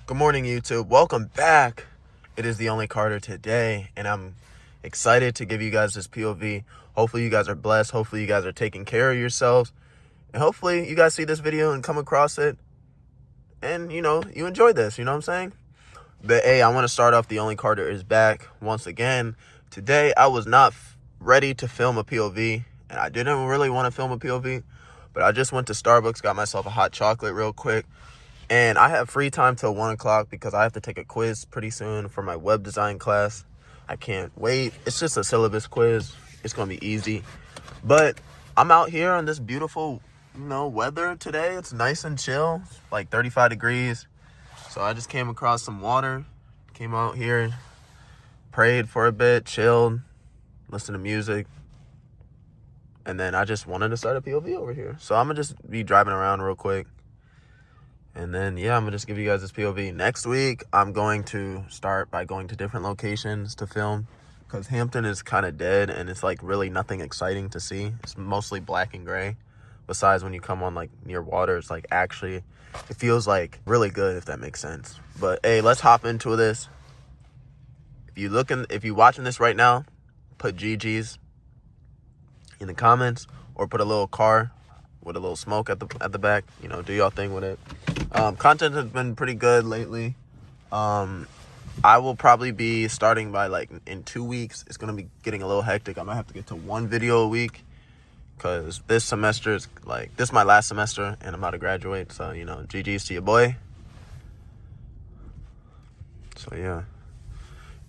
Good morning, YouTube. Welcome back. It is the Only Carter today, and I'm excited to give you guys this POV. Hopefully you guys are blessed. Hopefully you guys are taking care of yourselves. And hopefully you guys see this video and come across it and, you enjoy this. You know what I'm saying? But, hey, I want to start off. The Only Carter is back once again. Today, I was not ready to film a POV, and I didn't really want to film a POV, but I just went to Starbucks, got myself a hot chocolate real quick. And I have free time till 1 o'clock because I have to take a quiz pretty soon for my web design class. I can't wait. It's just a syllabus quiz. It's going to be easy. But I'm out here on this beautiful, weather today. It's nice and chill, like 35 degrees. So I just came across some water, came out here, prayed for a bit, chilled, listened to music. And then I just wanted to start a POV over here. So I'm going to just be driving around real quick. And then, I'm going to just give you guys this POV. Next week, I'm going to start by going to different locations to film. Because Hampton is kind of dead, and it's, really nothing exciting to see. It's mostly black and gray. Besides, when you come on, near water, it's, actually, it feels, really good, if that makes sense. But, hey, let's hop into this. If you're watching this right now, put GG's in the comments. Or put a little car with a little smoke at the back. Do y'all thing with it. Content has been pretty good lately. I will probably be starting by in 2 weeks. It's gonna be getting a little hectic. I might have to get to 1 video a week because this semester is this is my last semester and I'm about to graduate. So GG's to your boy. So yeah.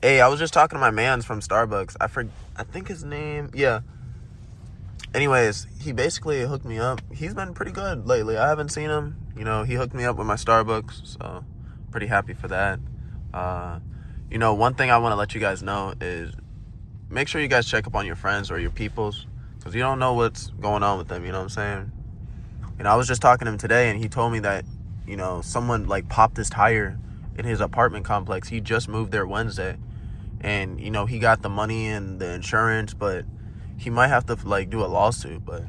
Hey, I was just talking to my mans from Starbucks. I think his name. Yeah. Anyways, he basically hooked me up. He's been pretty good lately. I haven't seen him. He hooked me up with my Starbucks, so pretty happy for that. One thing I want to let you guys know is make sure you guys check up on your friends or your peoples because you don't know what's going on with them, you know what I'm saying? I was just talking to him today, and he told me that, someone, popped his tire in his apartment complex. He just moved there Wednesday, and, he got the money and the insurance, but he might have to, do a lawsuit. But,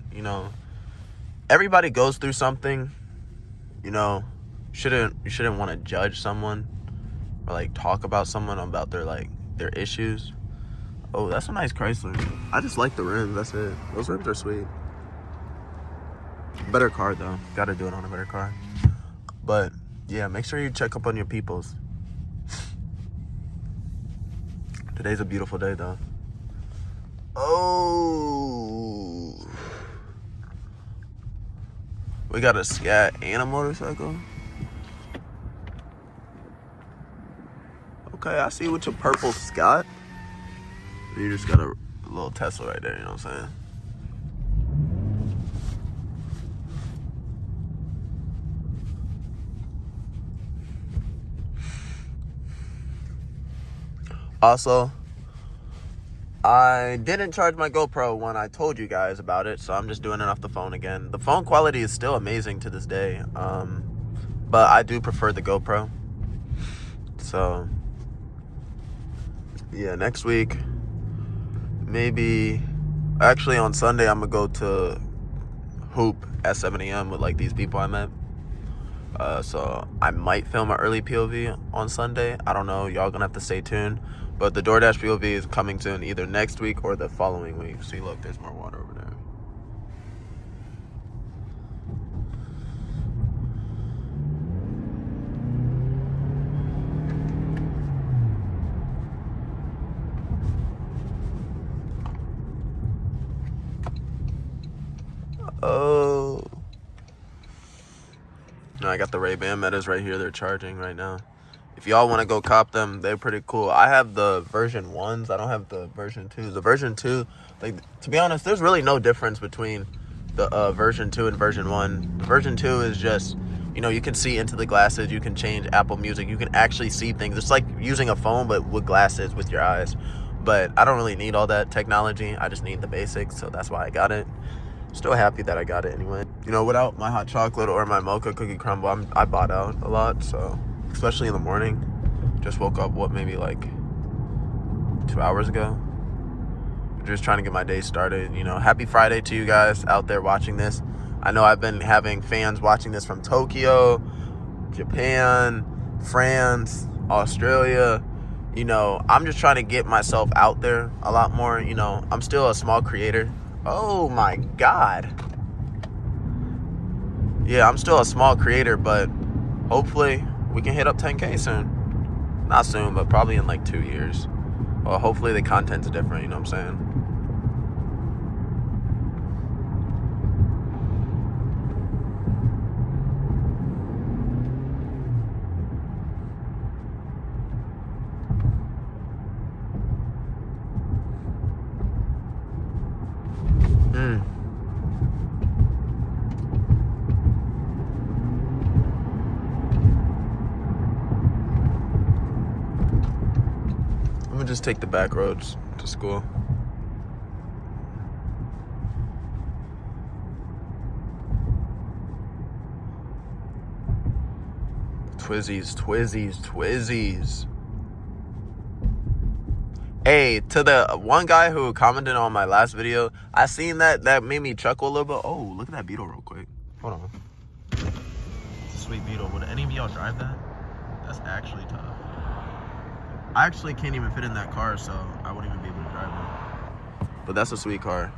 everybody goes through something. You shouldn't want to judge someone or talk about someone about their issues. Oh, that's a nice Chrysler. I just like the rims. That's it. Those rims are sweet. Better car though. Got to do it on a better car. But yeah, make sure you check up on your peoples. Today's a beautiful day though. Oh. We got a scat and a motorcycle. Okay, I see you with your purple Scott. You just got a little Tesla right there, you know what I'm saying? Also, I didn't charge my GoPro when I told you guys about it, so I'm just doing it off the phone again. The phone quality is still amazing to this day, but I do prefer the GoPro. So, yeah, next week, maybe, actually on Sunday, I'm going to go to Hoop at 7 a.m. with these people I met. So I might film an early POV on Sunday. I don't know. Y'all gonna have to stay tuned. But the DoorDash POV is coming soon, either next week or the following week. See, look, there's more water over there. Oh. No, I got the Ray-Ban Metas right here. They're charging right now. If y'all want to go cop them, they're pretty cool. I have the version 1s. I don't have the version 2s. The version 2, to be honest, there's really no difference between the version 2 and version 1. The version 2 is just, you can see into the glasses. You can change Apple Music. You can actually see things. It's like using a phone, but with glasses with your eyes. But I don't really need all that technology. I just need the basics, so that's why I got it. Still happy that I got it anyway. Without my hot chocolate or my mocha cookie crumble, I bought out a lot, so... especially in the morning. Just woke up, maybe 2 hours ago. Just trying to get my day started. Happy Friday to you guys out there watching this. I know I've been having fans watching this from Tokyo, Japan, France, Australia. You know, I'm just trying to get myself out there a lot more. You know, I'm still a small creator. Oh my God. Yeah, I'm still a small creator, but hopefully we can hit up 10K soon. Not soon, but probably in like 2 years. Well, hopefully the content's different, you know what I'm saying? I'm gonna just take the back roads to school. TWIZZY'S. Hey, to the one guy who commented on my last video, I seen that made me chuckle a little bit. Oh, look at that Beetle real quick. Hold on. It's a sweet Beetle. Would any of y'all drive that? That's actually tough. I actually can't even fit in that car, so I wouldn't even be able to drive it. But that's a sweet car.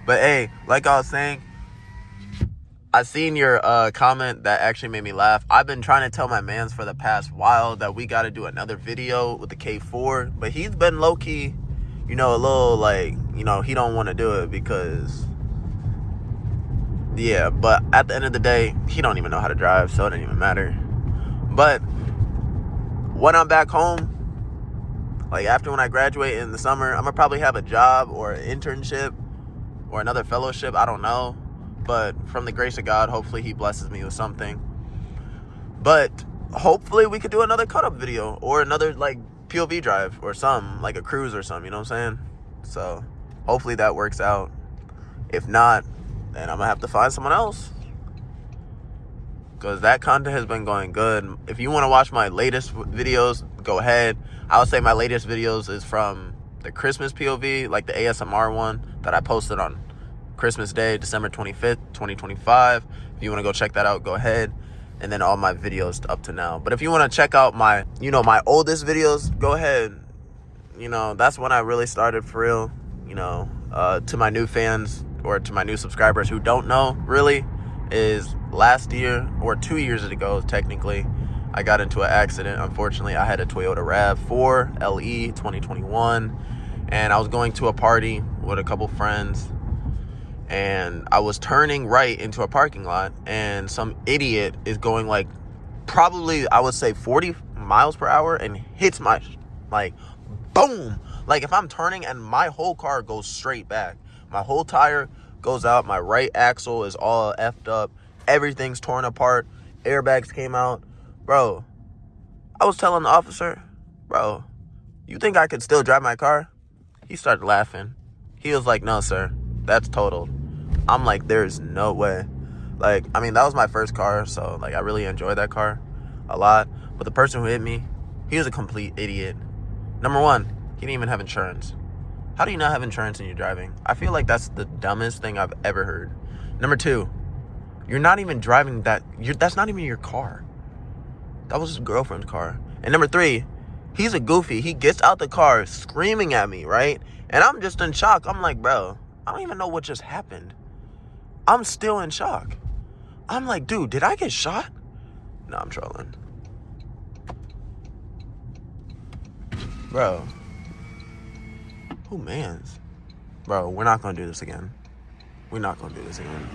But hey, like I was saying, I seen your comment that actually made me laugh. I've been trying to tell my mans for the past while that we got to do another video with the K4, but he's been low-key, you know, a little like, you know, he don't want to do it because, yeah, but at the end of the day, he don't even know how to drive, so it doesn't even matter. But when I'm back home, like after when I graduate in the summer, I'm gonna probably have a job or an internship or another fellowship, I don't know. But from the grace of God, hopefully he blesses me with something. But hopefully we could do another cut-up video or another like POV drive or something, like a cruise or something, you know what I'm saying? So hopefully that works out. If not, then I'm gonna have to find someone else, because that content has been going good. If you want to watch my latest videos, go ahead. I would say my latest videos is from the Christmas POV, like the ASMR one that I posted on Christmas Day, December 25th, 2025. If you want to go check that out, go ahead. And then all my videos up to now. But if you want to check out my, you know, my oldest videos, go ahead. You know, that's when I really started for real. You know, to my new fans or to my new subscribers who don't know, really, is last year or 2 years ago, technically, I got into an accident. Unfortunately, I had a Toyota RAV4 LE 2021, and I was going to a party with a couple friends, and I was turning right into a parking lot, and some idiot is going like probably, I would say 40 miles per hour and hits my, like, boom. Like if I'm turning and my whole car goes straight back. My whole tire goes out. My right axle is all effed up. Everything's torn apart. Airbags came out. Bro, I was telling the officer, bro, you think I could still drive my car? He started laughing. He was like, no, sir, that's totaled. I'm like, there's no way. Like, I mean, that was my first car, so like I really enjoyed that car a lot. But the person who hit me, he was a complete idiot. Number one, he didn't even have insurance. How do you not have insurance when you're driving? I feel like that's the dumbest thing I've ever heard. Number two, you're not even driving that. That's not even your car. That was his girlfriend's car. And number three, he's a goofy. He gets out the car screaming at me, right? And I'm just in shock. I'm like, bro, I don't even know what just happened. I'm still in shock. I'm like, dude, did I get shot? No, I'm trolling. Bro. Who mans? Bro, we're not going to do this again. We're not going to do this again.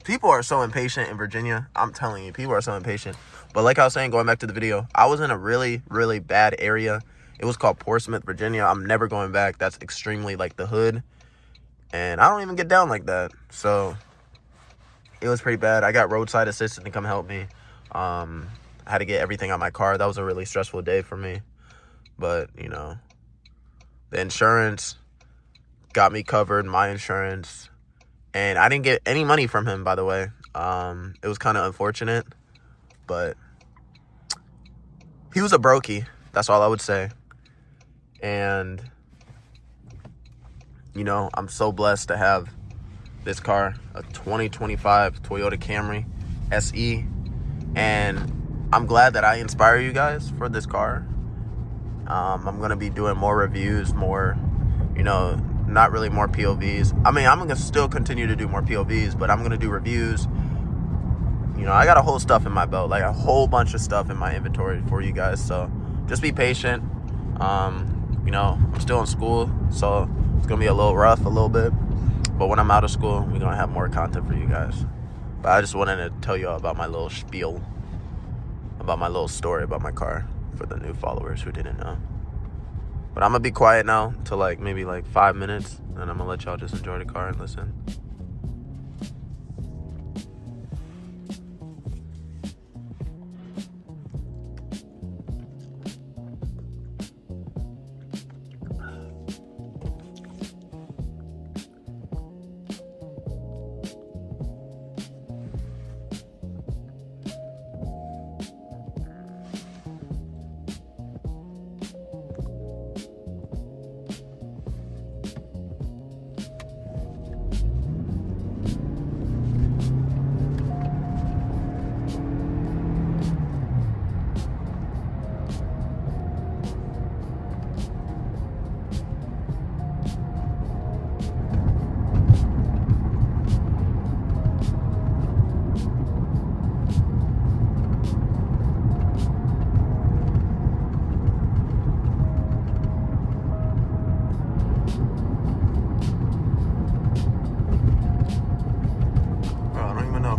People are so impatient in Virginia. I'm telling you, people are so impatient. But like I was saying, going back to the video, I was in a really, really bad area. It was called Portsmouth, Virginia. I'm never going back. That's extremely like the hood. And I don't even get down like that. So it was pretty bad. I got roadside assistant to come help me. I had to get everything out my car. That was a really stressful day for me. But, you know, the insurance got me covered, my insurance. And I didn't get any money from him, by the way. It was kind of unfortunate. But he was a brokey. That's all I would say. And You know, I'm so blessed to have this car, a 2025 Toyota Camry SE, and I'm glad that I inspire you guys for this car. I'm gonna be doing more reviews, more, you know, not really more POVs. I mean, I'm gonna still continue to do more POVs, but I'm gonna do reviews. You know, I got a whole stuff in my belt, like a whole bunch of stuff in my inventory for you guys. So just be patient. You know, I'm still in school, so it's gonna be a little rough, a little bit. But when I'm out of school, we're gonna have more content for you guys. But I just wanted to tell you all about my little spiel, about my little story about my car for the new followers who didn't know. But I'm gonna be quiet now till like maybe like 5 minutes, and I'm gonna let y'all just enjoy the car and listen.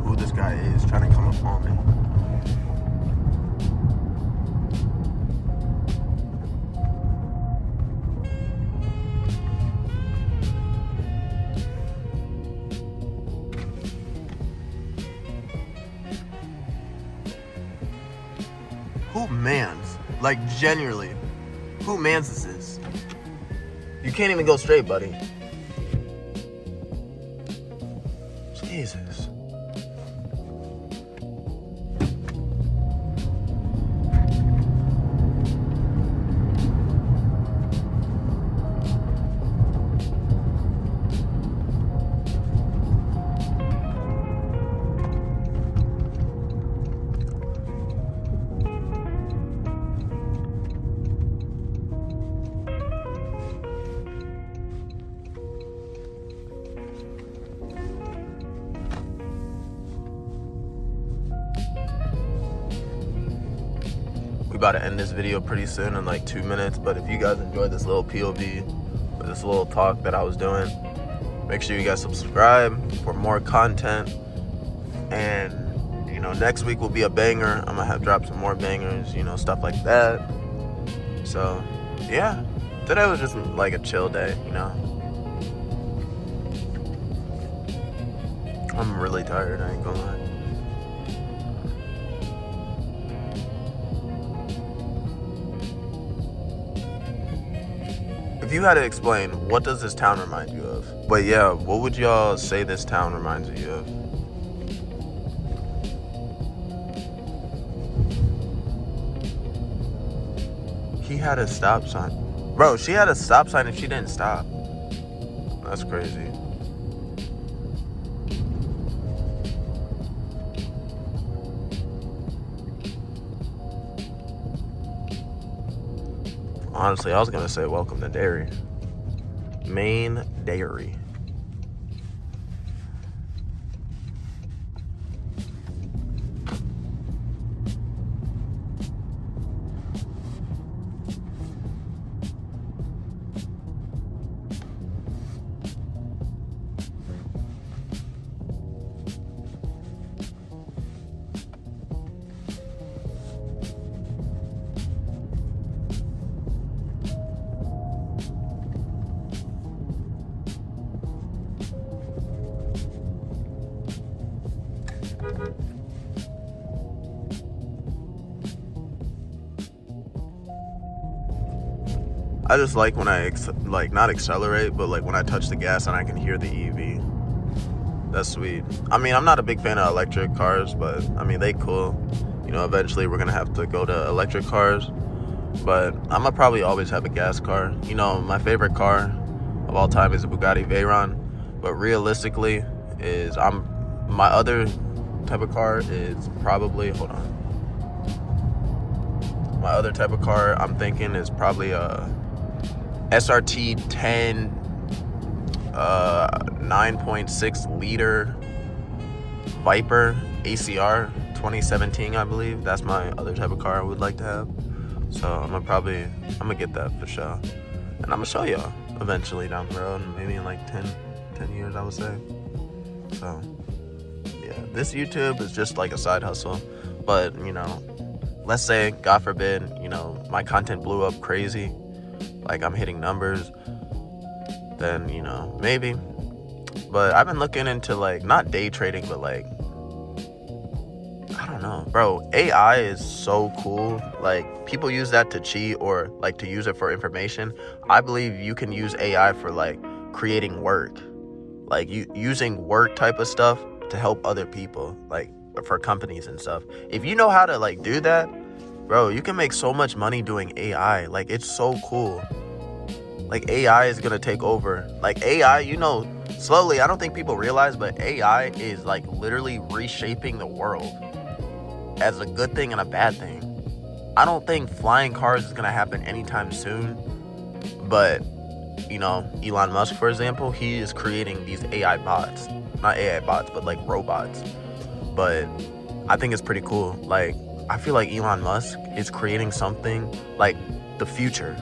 Who this guy is trying to come up on me. Who mans? Like, genuinely, who mans is this? You can't even go straight, buddy. Jesus. About to end this video pretty soon in like 2 minutes, but if you guys enjoyed this little POV or this little talk that I was doing, make sure you guys subscribe for more content. And you know, next week will be a banger. I'm gonna have dropped some more bangers, you know, stuff like that. So yeah, today was just like a chill day, you know. I'm really tired, I ain't gonna lie. If you had to explain, what does this town remind you of? But yeah, what would y'all say this town reminds you of? He had a stop sign. Bro, she had a stop sign and she didn't stop. That's crazy. Honestly, I was gonna say welcome to Dairy. Main Dairy. I just like when I not accelerate, but like when I touch the gas and I can hear the EV. That's sweet. I mean, I'm not a big fan of electric cars, but I mean, they cool. You know, eventually we're gonna have to go to electric cars, but I'm gonna probably always have a gas car. You know, my favorite car of all time is a Bugatti Veyron, but realistically my other type of car is probably, hold on. My other type of car I'm thinking is probably a SRT 10 9.6 liter Viper ACR 2017, I believe. That's my other type of car I would like to have. So I'm gonna get that for sure. And I'm gonna show y'all eventually down the road, maybe in like 10 years, I would say. So yeah, this YouTube is just like a side hustle. But, you know, let's say, God forbid, you know, my content blew up crazy, like I'm hitting numbers, then, you know, maybe. But I've been looking into, like, not day trading, but, like, I don't know, bro. AI is so cool. Like, people use that to cheat or, like, to use it for information. I believe you can use AI for, like, creating work. Like, using work type of stuff to help other people, like, for companies and stuff. If you know how to, like, do that, bro, you can make so much money doing AI. Like, it's so cool. Like, AI is gonna take over. Like, AI, you know, slowly, I don't think people realize, but AI is, like, literally reshaping the world as a good thing and a bad thing. I don't think flying cars is gonna happen anytime soon, but, you know, Elon Musk, for example, he is creating these AI bots. Not AI bots, but, like, robots. But I think it's pretty cool. Like, I feel like Elon Musk is creating something like the future.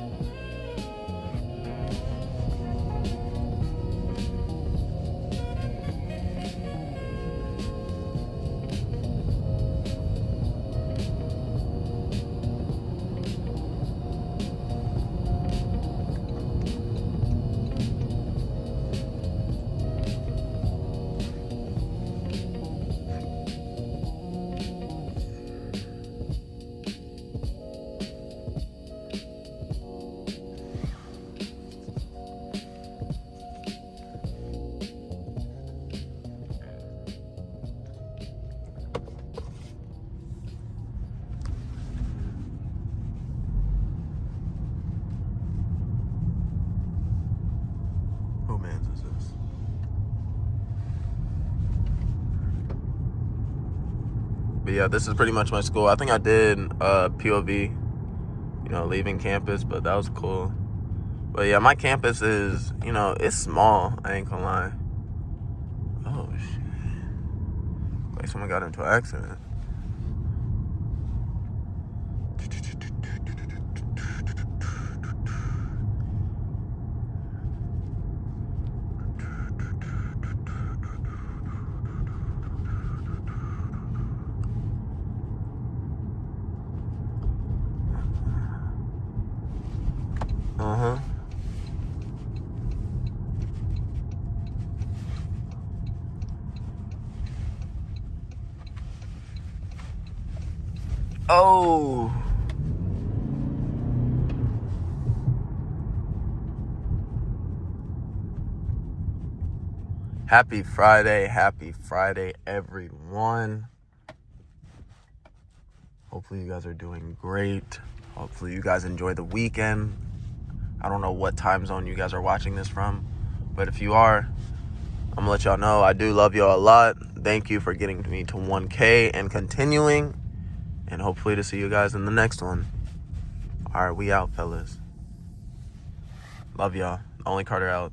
Who man's is this? But yeah, this is pretty much my school. I think I did POV, you know, leaving campus, but that was cool. But yeah, my campus is, you know, it's small. I ain't gonna lie. Oh shit! Like someone got into an accident. Uh-huh. Oh. Happy Friday, everyone. Hopefully you guys are doing great. Hopefully you guys enjoy the weekend. I don't know what time zone you guys are watching this from, but if you are, I'm gonna let y'all know I do love y'all a lot. Thank you for getting me to 1K and continuing, and hopefully to see you guys in the next one. All right, we out, fellas. Love y'all. Only Carter out.